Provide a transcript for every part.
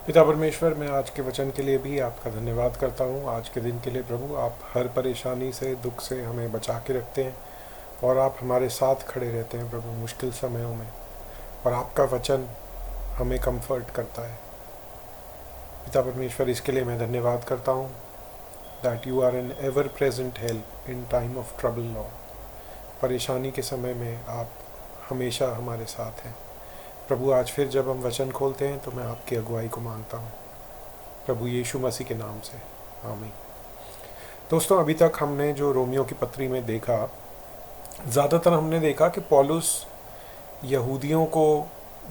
पिता परमेश्वर, मैं आज के वचन के लिए भी आपका धन्यवाद करता हूँ। आज के दिन के लिए प्रभु, आप हर परेशानी से, दुख से हमें बचा के रखते हैं और आप हमारे साथ खड़े रहते हैं प्रभु मुश्किल समयों में। और आपका वचन हमें कंफर्ट करता है। पिता परमेश्वर, इसके लिए मैं धन्यवाद करता हूँ that you are an ever present help in time of trouble Lord. परेशानी के समय में आप हमेशा हमारे साथ हैं प्रभु। आज फिर जब हम वचन खोलते हैं तो मैं आपकी अगुवाई को मांगता हूँ प्रभु यीशु मसीह के नाम से, आमीन। दोस्तों, अभी तक हमने जो रोमियो की पत्री में देखा, ज़्यादातर हमने देखा कि पौलुस यहूदियों को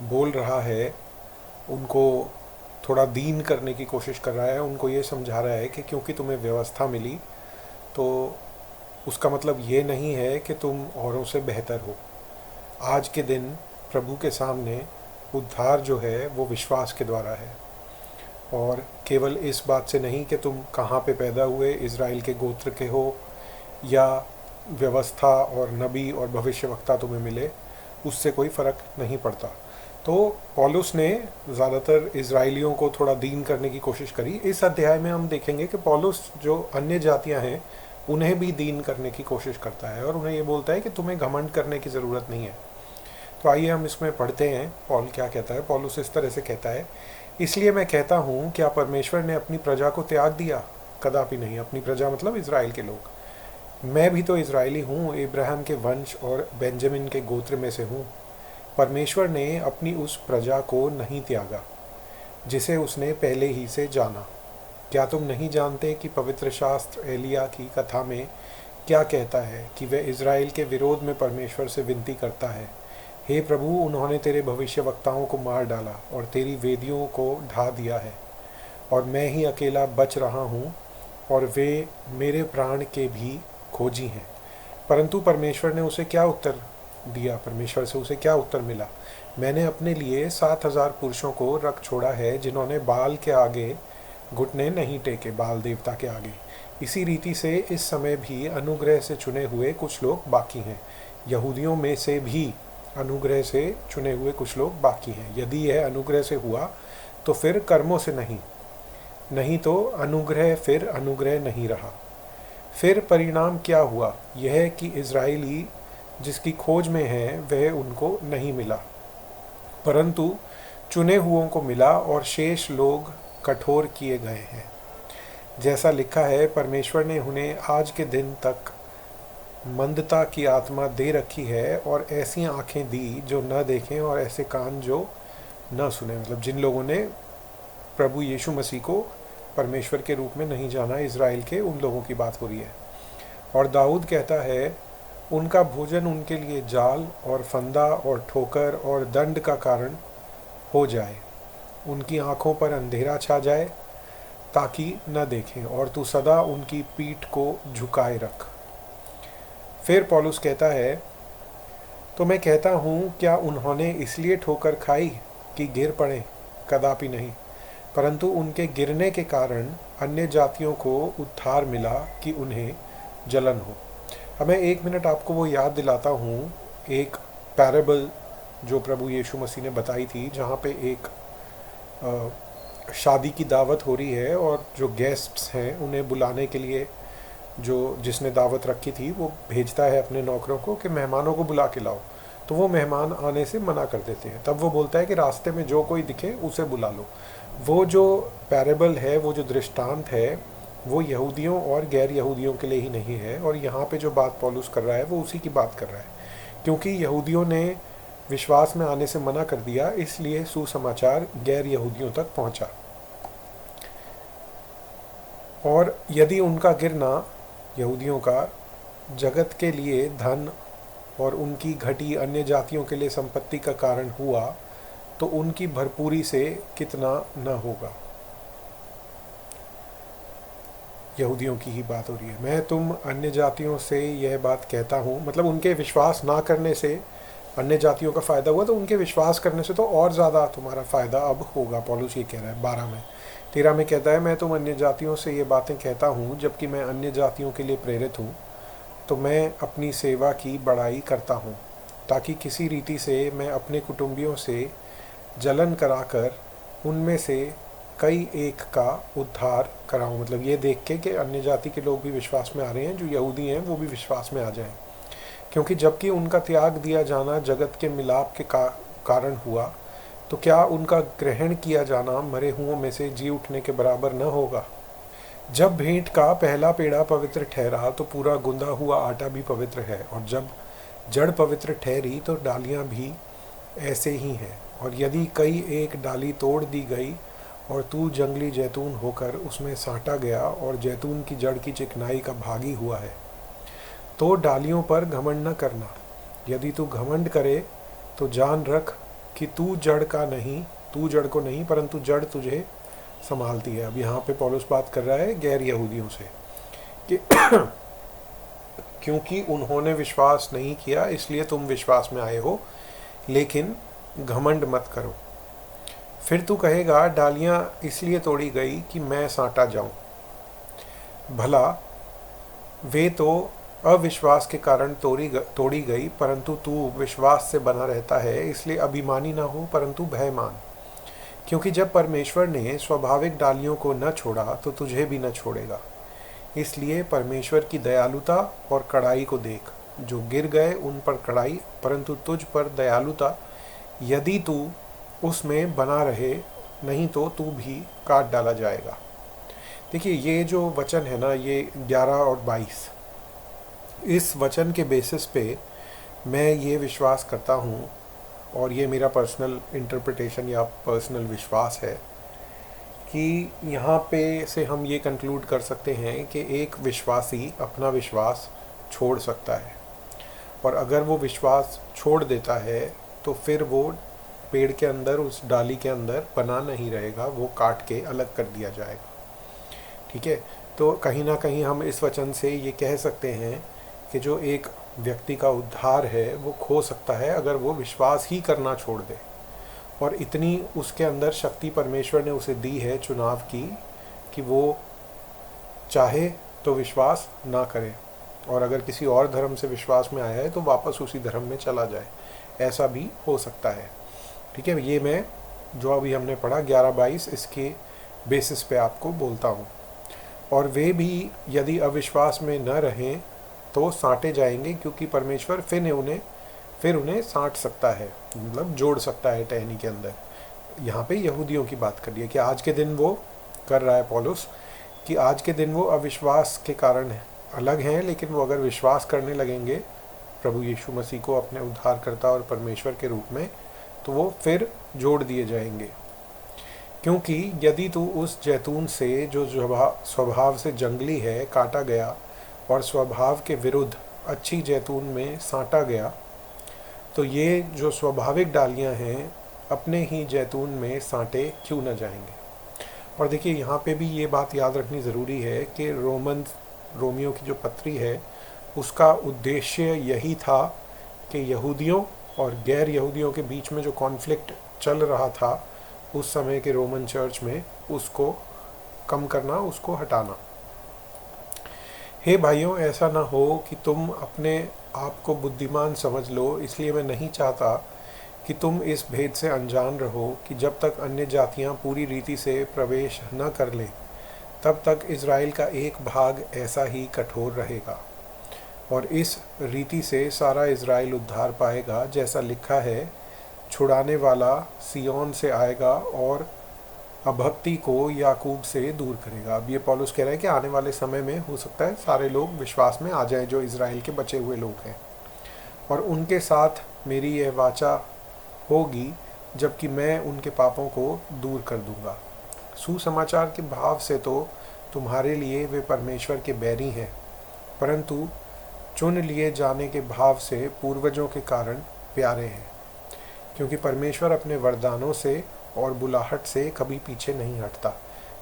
बोल रहा है, उनको थोड़ा दीन करने की कोशिश कर रहा है, उनको ये समझा रहा है कि क्योंकि तुम्हें व्यवस्था मिली तो उसका मतलब ये नहीं है कि तुम औरों से बेहतर हो। आज के दिन प्रभु के सामने उद्धार जो है वो विश्वास के द्वारा है, और केवल इस बात से नहीं कि तुम कहाँ पे पैदा हुए, इज़राइल के गोत्र के हो या व्यवस्था और नबी और भविष्यवक्ता तुम्हें मिले, उससे कोई फ़र्क नहीं पड़ता। तो पौलुस ने ज़्यादातर इज़राइलियों को थोड़ा दीन करने की कोशिश करी। इस अध्याय में हम देखेंगे कि पौलुस जो अन्य जातियां हैं उन्हें भी दीन करने की कोशिश करता है और उन्हें ये बोलता है कि तुम्हें घमंड करने की ज़रूरत नहीं है। तो आइए हम इसमें पढ़ते हैं पौल क्या कहता है। पौलुस इस तरह से कहता है, इसलिए मैं कहता हूँ, क्या परमेश्वर ने अपनी प्रजा को त्याग दिया? कदापि नहीं। अपनी प्रजा मतलब इज़राइल के लोग। मैं भी तो इज़राइली हूँ, इब्राहिम के वंश और बेंजामिन के गोत्र में से हूँ। परमेश्वर ने अपनी उस प्रजा को नहीं त्यागा जिसे उसने पहले ही से जाना। क्या तुम नहीं जानते कि पवित्र शास्त्र एलिया की कथा में क्या कहता है कि वह इज़राइल के विरोध में परमेश्वर से विनती करता है, हे प्रभु, उन्होंने तेरे भविष्यवक्ताओं को मार डाला और तेरी वेदियों को ढा दिया है, और मैं ही अकेला बच रहा हूँ और वे मेरे प्राण के भी खोजी हैं। परंतु परमेश्वर ने उसे क्या उत्तर दिया? परमेश्वर से उसे क्या उत्तर मिला? मैंने अपने लिए 7,000 पुरुषों को रख छोड़ा है जिन्होंने बाल के आगे घुटने नहीं टेके, बाल देवता के आगे। इसी रीति से इस समय भी अनुग्रह से चुने हुए कुछ लोग बाकी हैं। यहूदियों में से भी अनुग्रह से चुने हुए कुछ लोग बाकी हैं। यदि यह अनुग्रह से हुआ तो फिर कर्मों से नहीं, नहीं तो अनुग्रह फिर अनुग्रह नहीं रहा। फिर परिणाम क्या हुआ? यह कि इज़राइली जिसकी खोज में है वह उनको नहीं मिला, परंतु चुने हुओं को मिला, और शेष लोग कठोर किए गए हैं। जैसा लिखा है, परमेश्वर ने उन्हें आज के दिन तक मंदता की आत्मा दे रखी है, और ऐसी आंखें दी जो न देखें और ऐसे कान जो न सुने। मतलब जिन लोगों ने प्रभु यीशु मसीह को परमेश्वर के रूप में नहीं जाना, इज़राइल के उन लोगों की बात हो रही है। और दाऊद कहता है, उनका भोजन उनके लिए जाल और फंदा और ठोकर और दंड का कारण हो जाए। उनकी आँखों पर अंधेरा छा जाए ताकि न देखें, और तू सदा उनकी पीठ को झुकाए रख। फिर पौलुस कहता है, तो मैं कहता हूँ, क्या उन्होंने इसलिए ठोकर खाई कि गिर पड़े? कदापि नहीं, परंतु उनके गिरने के कारण अन्य जातियों को उद्धार मिला कि उन्हें जलन हो। अब मैं 1 मिनट आपको वो याद दिलाता हूँ, एक पैराबल जो प्रभु यीशु मसीह ने बताई थी, जहाँ पे एक शादी की दावत हो रही है और जो गेस्ट्स हैं उन्हें बुलाने के लिए जो जिसने दावत रखी थी वो भेजता है अपने नौकरों को कि मेहमानों को बुला के लाओ। तो वो मेहमान आने से मना कर देते हैं। तब वो बोलता है कि रास्ते में जो कोई दिखे उसे बुला लो। वो जो पैराबल है, वो जो दृष्टांत है, वो यहूदियों और गैर यहूदियों के लिए ही नहीं है। और यहाँ पे जो बात पौलुस कर रहा है वो उसी की बात कर रहा है, क्योंकि यहूदियों ने विश्वास में आने से मना कर दिया, इसलिए सुसमाचार गैर यहूदियों तक पहुँचा। और यदि उनका गिरना, यहूदियों का, जगत के लिए धन और उनकी घटी अन्य जातियों के लिए संपत्ति का कारण हुआ, तो उनकी भरपूरी से कितना न होगा। यहूदियों की ही बात हो रही है। मैं तुम अन्य जातियों से यह बात कहता हूँ, मतलब उनके विश्वास ना करने से अन्य जातियों का फ़ायदा हुआ, तो उनके विश्वास करने से तो और ज़्यादा तुम्हारा फ़ायदा अब होगा। पौलुस ये कह रहा है। 12 में 13 में कहता है, मैं तुम अन्य जातियों से ये बातें कहता हूँ जबकि मैं अन्य जातियों के लिए प्रेरित हूँ, तो मैं अपनी सेवा की बड़ाई करता हूँ, ताकि किसी रीति से मैं अपने कुटुंबियों से जलन कराकर उनमें से कई एक का उद्धार कराऊं। मतलब ये देख के कि अन्य जाति के लोग भी विश्वास में आ रहे हैं, जो यहूदी हैं वो भी विश्वास में आ जाएं। क्योंकि जबकि उनका त्याग दिया जाना जगत के मिलाप के कारण हुआ, तो क्या उनका ग्रहण किया जाना मरे हुओं में से जी उठने के बराबर न होगा। जब भेंट का पहला पेड़ा पवित्र ठहरा तो पूरा गुंदा हुआ आटा भी पवित्र है, और जब जड़ पवित्र ठहरी तो डालियां भी ऐसे ही हैं। और यदि कई एक डाली तोड़ दी गई और तू जंगली जैतून होकर उसमें साँटा गया और जैतून की जड़ की चिकनाई का भागी हुआ है, तो डालियों पर घमंड न करना। यदि तू घमंड करे तो जान रख कि तू जड़ को नहीं परंतु जड़ तुझे संभालती है। अब यहाँ पे पौलुस बात कर रहा है गैर यहूदियों से कि क्योंकि उन्होंने विश्वास नहीं किया इसलिए तुम विश्वास में आए हो, लेकिन घमंड मत करो। फिर तू कहेगा डालियां इसलिए तोड़ी गई कि मैं साँटा जाऊं। भला वे तो अविश्वास के कारण तोड़ी गई, परंतु तू विश्वास से बना रहता है, इसलिए अभिमानी ना हो परंतु भय मान। क्योंकि जब परमेश्वर ने स्वाभाविक डालियों को न छोड़ा तो तुझे भी न छोड़ेगा। इसलिए परमेश्वर की दयालुता और कड़ाई को देख। जो गिर गए उन पर कड़ाई, परंतु तुझ पर दयालुता, यदि तू उसमें बना रहे, नहीं तो तू भी काट डाला जाएगा। देखिए ये जो वचन है ना, ये 11 और 22, इस वचन के बेसिस पे मैं ये विश्वास करता हूँ, और ये मेरा पर्सनल इंटरप्रिटेशन या पर्सनल विश्वास है कि यहाँ पे से हम ये कंक्लूड कर सकते हैं कि एक विश्वासी अपना विश्वास छोड़ सकता है, और अगर वो विश्वास छोड़ देता है तो फिर वो पेड़ के अंदर, उस डाली के अंदर बना नहीं रहेगा, वो काट के अलग कर दिया जाएगा। ठीक है, तो कहीं ना कहीं हम इस वचन से ये कह सकते हैं कि जो एक व्यक्ति का उद्धार है वो खो सकता है अगर वो विश्वास ही करना छोड़ दे। और इतनी उसके अंदर शक्ति परमेश्वर ने उसे दी है चुनाव की कि वो चाहे तो विश्वास ना करे, और अगर किसी और धर्म से विश्वास में आया है तो वापस उसी धर्म में चला जाए, ऐसा भी हो सकता है। ठीक है, ये मैं जो अभी हमने पढ़ा 11-22 इसके बेसिस पे आपको बोलता हूँ। और वे भी यदि अविश्वास में न रहें तो साँटे जाएंगे, क्योंकि परमेश्वर फिर उन्हें साँट सकता है, मतलब जोड़ सकता है टहनी के अंदर। यहाँ पे यहूदियों की बात कर रही है कि आज के दिन वो कर रहा है पौलुस, कि आज के दिन वो अविश्वास के कारण अलग हैं, लेकिन वो अगर विश्वास करने लगेंगे प्रभु यीशु मसीह को अपने उद्धारकर्ता और परमेश्वर के रूप में, तो वो फिर जोड़ दिए जाएंगे। क्योंकि यदि तू उस जैतून से जो स्वभाव से जंगली है काटा गया और स्वभाव के विरुद्ध अच्छी जैतून में साँटा गया, तो ये जो स्वाभाविक डालियां हैं अपने ही जैतून में साँटे क्यों न जाएंगे। और देखिए यहाँ पे भी ये बात याद रखनी ज़रूरी है कि रोमियो की जो पत्री है उसका उद्देश्य यही था कि यहूदियों और गैर यहूदियों के बीच में जो कॉन्फ्लिक्ट चल रहा था उस समय के रोमन चर्च में, उसको कम करना, उसको हटाना। हे भाइयों, ऐसा ना हो कि तुम अपने आप को बुद्धिमान समझ लो, इसलिए मैं नहीं चाहता कि तुम इस भेद से अनजान रहो कि जब तक अन्य जातियां पूरी रीति से प्रवेश न कर लें तब तक इज़राइल का एक भाग ऐसा ही कठोर रहेगा, और इस रीति से सारा इज़राइल उद्धार पाएगा। जैसा लिखा है, छुड़ाने वाला सियोन से आएगा और अभक्ति को याकूब से दूर करेगा। अब ये पौलुस कह रहा है कि आने वाले समय में हो सकता है सारे लोग विश्वास में आ जाएं जो इज़राइल के बचे हुए लोग हैं, और उनके साथ मेरी यह वाचा होगी जबकि मैं उनके पापों को दूर कर दूंगा। सुसमाचार के भाव से तो तुम्हारे लिए वे परमेश्वर के बैरी हैं, परंतु चुन लिए जाने के भाव से पूर्वजों के कारण प्यारे हैं, क्योंकि परमेश्वर अपने वरदानों से और बुलाहट से कभी पीछे नहीं हटता।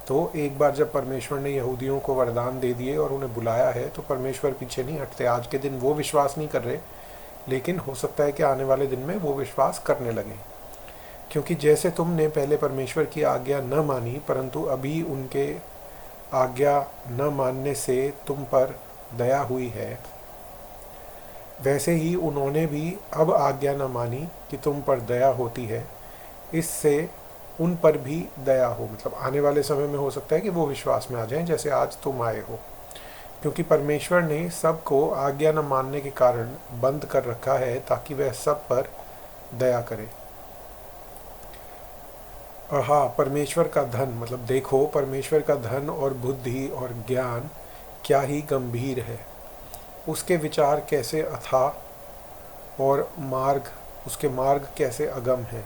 तो एक बार जब परमेश्वर ने यहूदियों को वरदान दे दिए और उन्हें बुलाया है तो परमेश्वर पीछे नहीं हटते। आज के दिन वो विश्वास नहीं कर रहे, लेकिन हो सकता है कि आने वाले दिन में वो विश्वास करने लगें, क्योंकि जैसे तुमने पहले परमेश्वर की आज्ञा न मानी परंतु अभी उनके आज्ञा न मानने से तुम पर दया हुई है, वैसे ही उन्होंने भी अब आज्ञा न मानी कि तुम पर दया होती है। इससे उन पर भी दया हो। मतलब आने वाले समय में हो सकता है कि वो विश्वास में आ जाएं जैसे आज तुम आए हो, क्योंकि परमेश्वर ने सबको आज्ञा न मानने के कारण बंद कर रखा है ताकि वह सब पर दया करे। और हाँ, परमेश्वर का धन, मतलब देखो परमेश्वर का धन और बुद्धि और ज्ञान क्या ही गंभीर है, उसके विचार कैसे अथाह और मार्ग, उसके मार्ग कैसे अगम है।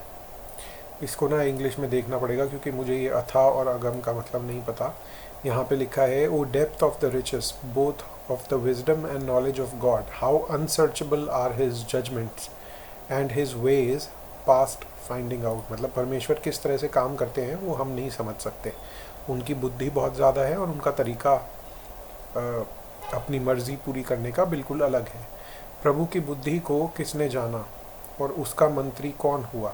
इसको ना इंग्लिश में देखना पड़ेगा क्योंकि मुझे ये अथाह और अगम का मतलब नहीं पता। यहाँ पे लिखा है, O depth of the riches both of the wisdom and knowledge of God, how unsearchable are his judgments and his ways past finding out. मतलब परमेश्वर किस तरह से काम करते हैं वो हम नहीं समझ सकते। उनकी बुद्धि बहुत ज़्यादा है और उनका तरीका अपनी मर्जी पूरी करने का बिल्कुल अलग है। प्रभु की बुद्धि को किसने जाना और उसका मंत्री कौन हुआ,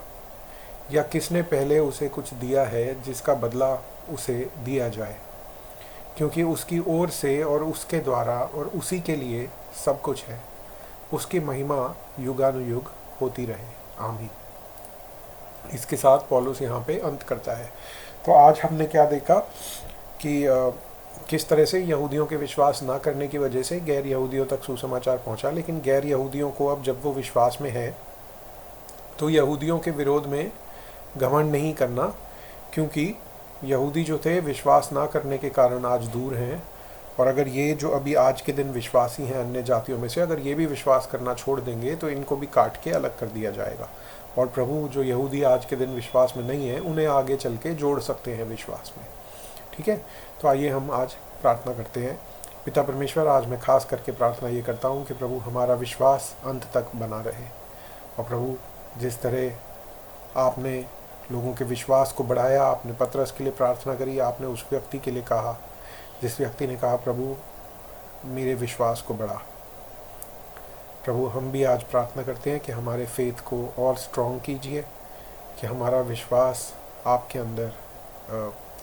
या किसने पहले उसे कुछ दिया है जिसका बदला उसे दिया जाए, क्योंकि उसकी ओर से और उसके द्वारा और उसी के लिए सब कुछ है। उसकी महिमा युगानुयुग होती रहे, आमीन। इसके साथ पौलुस यहाँ पे अंत करता है। तो आज हमने क्या देखा कि किस तरह से यहूदियों के विश्वास ना करने की वजह से गैर यहूदियों तक सुसमाचार पहुँचा, लेकिन गैर यहूदियों को अब जब वो विश्वास में है तो यहूदियों के विरोध में घमंड नहीं करना, क्योंकि यहूदी जो थे विश्वास ना करने के कारण आज दूर हैं। और अगर ये जो अभी आज के दिन विश्वासी हैं अन्य जातियों में से, अगर ये भी विश्वास करना छोड़ देंगे तो इनको भी काट के अलग कर दिया जाएगा। और प्रभु जो यहूदी आज के दिन विश्वास में नहीं है उन्हें आगे चल के जोड़ सकते हैं विश्वास में। ठीक है, तो आइए हम आज प्रार्थना करते हैं। पिता परमेश्वर, आज मैं खास करके प्रार्थना ये करता हूँ कि प्रभु हमारा विश्वास अंत तक बना रहे। और प्रभु जिस तरह आपने लोगों के विश्वास को बढ़ाया, आपने पतरस के लिए प्रार्थना करी, आपने उस व्यक्ति के लिए कहा जिस व्यक्ति ने कहा प्रभु मेरे विश्वास को बढ़ा। प्रभु हम भी आज प्रार्थना करते हैं कि हमारे फेथ को और स्ट्रॉन्ग कीजिए, कि हमारा विश्वास आपके अंदर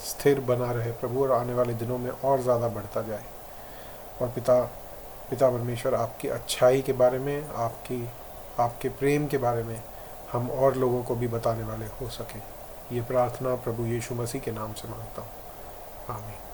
स्थिर बना रहे प्रभु, और आने वाले दिनों में और ज़्यादा बढ़ता जाए। और पिता परमेश्वर, आपकी अच्छाई के बारे में, आपके प्रेम के बारे में हम और लोगों को भी बताने वाले हो सकें। ये प्रार्थना प्रभु यीशु मसीह के नाम से मांगता हूँ, आमीन।